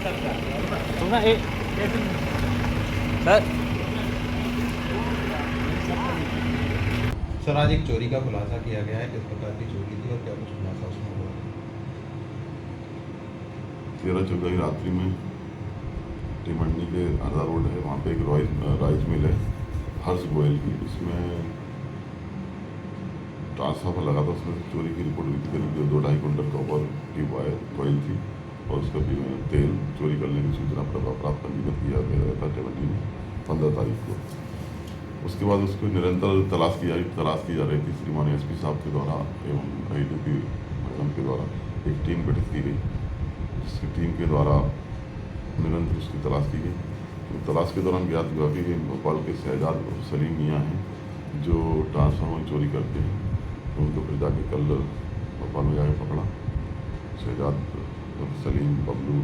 Sir आज एक चोरी का खुलासा किया गया है, किस प्रकार की चोरी थी और क्या कुछ खुलासा उसमें हुआ? 13-14 की रात्रि में टिमंडी के आधा रोड है, वहाँ पे एक राइस मिल है हर्ष गोयल की, उसमें ट्रांसफार्मर लगा था, उसमें से चोरी की रिपोर्ट हुई थी। करीब 2-2.5 क्विंटल कॉपर की कोयल थी और उसका तेल चोरी करने की सूचना प्राप्त पंजीबद्ध किया गया था टिमंडी में 15 तारीख को। उसके बाद उसको निरंतर तलाश की जा रही थी। श्रीमान एसपी साहब के द्वारा एवं ADP मैडम के द्वारा एक टीम गठित की गई, जिसकी टीम के द्वारा निरंतर उसकी तलाश की गई। तो तलाश के दौरान ज्ञात हुआ कि भोपाल के शहजाद सलीम मियाँ हैं जो ट्रांसफार्मर चोरी करते हैं। तो उनको फिर जाके कल भोपाल में जाके पकड़ा। शहजाद सलीम, बबलू,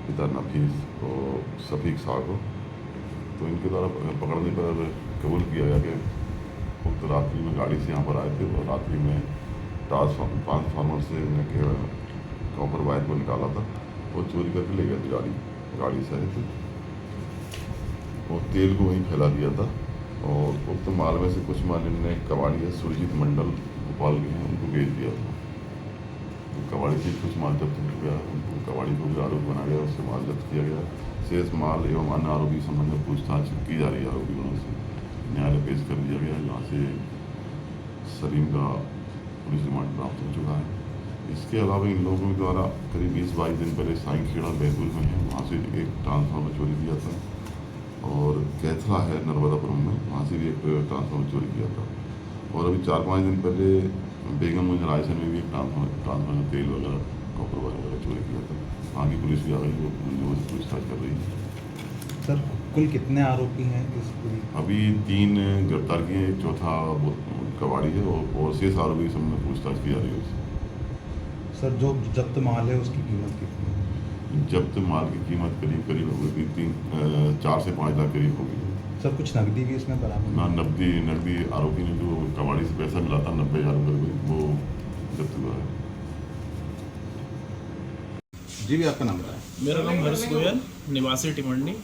पिता नफीस और शफीक साहब को। तो इनके द्वारा पकड़ने पर कबूल किया गया कि उक्त रात्रि में गाड़ी से यहाँ पर आए थे और रात्रि में ट्रांसफार्मर से कॉपर वायर को निकाला था और चोरी करके ले गए थे गाड़ी से आए थे और तेल को वहीं फैला दिया था। और उक्त माल में से कुछ माल इनने कबाड़ी है सुरजीत मंडल भोपाल के हैं, उनको बेच दिया था। तो कबाड़ी से कुछ माल जब्त हो गया, उनको कबाड़ी को भी आरोप बनाया गया, उससे माल जब्त किया गया। शेष माल एवं अन्य आरोपी संबंध में पूछताछ की जा रही है। आरोपियों से न्यायालय पेश कर दिया गया, जहाँ से सलीम का पुलिस रिमांड प्राप्त हो चुका है। इसके अलावा इन लोगों के द्वारा करीब 20-22 दिन पहले साईखेड़ा बैतूल में है, वहाँ से एक ट्रांसफार्मर चोरी किया था। और कैथला है नर्मदापुरम में, वहाँ से भी एक ट्रांसफार्मर चोरी किया था। और अभी 4-5 दिन पहले बेगमगंज रायसेन में भी एक ट्रांसफार्मर तेल वगैरह कॉपर वगैरह चोरी किया था। वहाँ की पुलिस भी आ गई, वो लोगों से पूछताछ कर रही है। सर कुल कितने आरोपी हैं इस पूरी? अभी 3 गिरफ्तार किए, एक चौथा कबाड़ी है और शेष आरोपी सबने पूछताछ की जा रही है उससे। सर जो जब्त माल है उसकी कीमत कितनी है? जब्त माल की कीमत करीब होगी 4 से 5 लाख करीब होगी। सर कुछ नकदी भी इसमें बरामद? ना, नकदी आरोपी ने जो कबाड़ी से पैसा मिला था 90,000 रुपये, वो जब्त हुआ है। जी भी आपका नाम बताएं। मेरा नाम हर्ष गोयल, निवासी टिमंडी,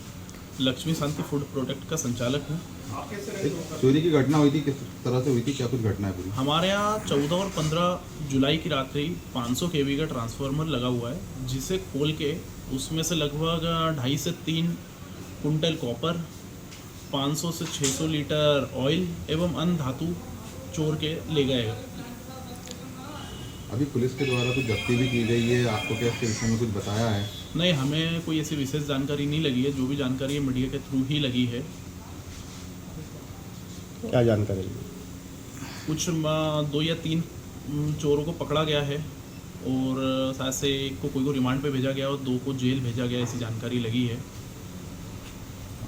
लक्ष्मी शांति फूड प्रोडक्ट का संचालक हूँ। चोरी की घटना हुई थी, किस तरह से हुई थी, क्या कुछ घटना है पूरी? हमारे यहाँ 14 और 15 जुलाई की रात्रि 500 kV का ट्रांसफार्मर लगा हुआ है, जिसे खोल के उसमें से लगभग 2.5 से 3 कुंटल कॉपर, 500 से 600 लीटर ऑयल एवं अन्य धातु चोर के ले गए। अभी पुलिस के द्वारा कुछ जब्ती भी की गई है, आपको क्या इसके विषय में कुछ बताया है? नहीं, हमें कोई ऐसी विशेष जानकारी नहीं लगी है। जो भी जानकारी है मीडिया के थ्रू ही लगी है। क्या जानकारी? कुछ 2 या 3 चोरों को पकड़ा गया है और शायद से एक को कोई को रिमांड पे भेजा गया और 2 को जेल भेजा गया, ऐसी जानकारी लगी है।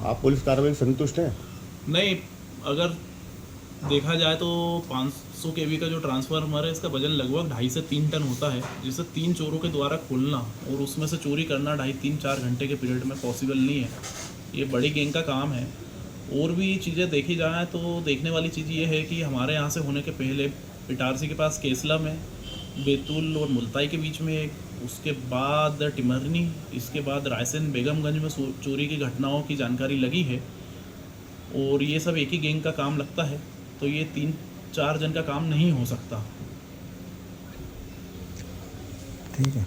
आप पुलिस कार्रवाई से संतुष्ट हैं? नहीं, अगर देखा जाए तो 500 kV का जो ट्रांसफार्मर है, इसका वजन लगभग 2.5 से 3 टन होता है, जिसे 3 चोरों के द्वारा खोलना और उसमें से चोरी करना 2.5-3-4 घंटे के पीरियड में पॉसिबल नहीं है। ये बड़ी गैंग का काम है। और भी चीज़ें देखी जाए तो देखने वाली चीज़ ये है कि हमारे यहाँ से होने के पहले इटारसी के पास केसला में, बैतूल और मुल्ताई के बीच में एक, उसके बाद टिमरनी, इसके बाद रायसेन बेगमगंज में चोरी की घटनाओं की जानकारी लगी है। और ये सब एक ही गैंग का काम लगता है, तो ये 3-4 जन का काम नहीं हो सकता। ठीक है।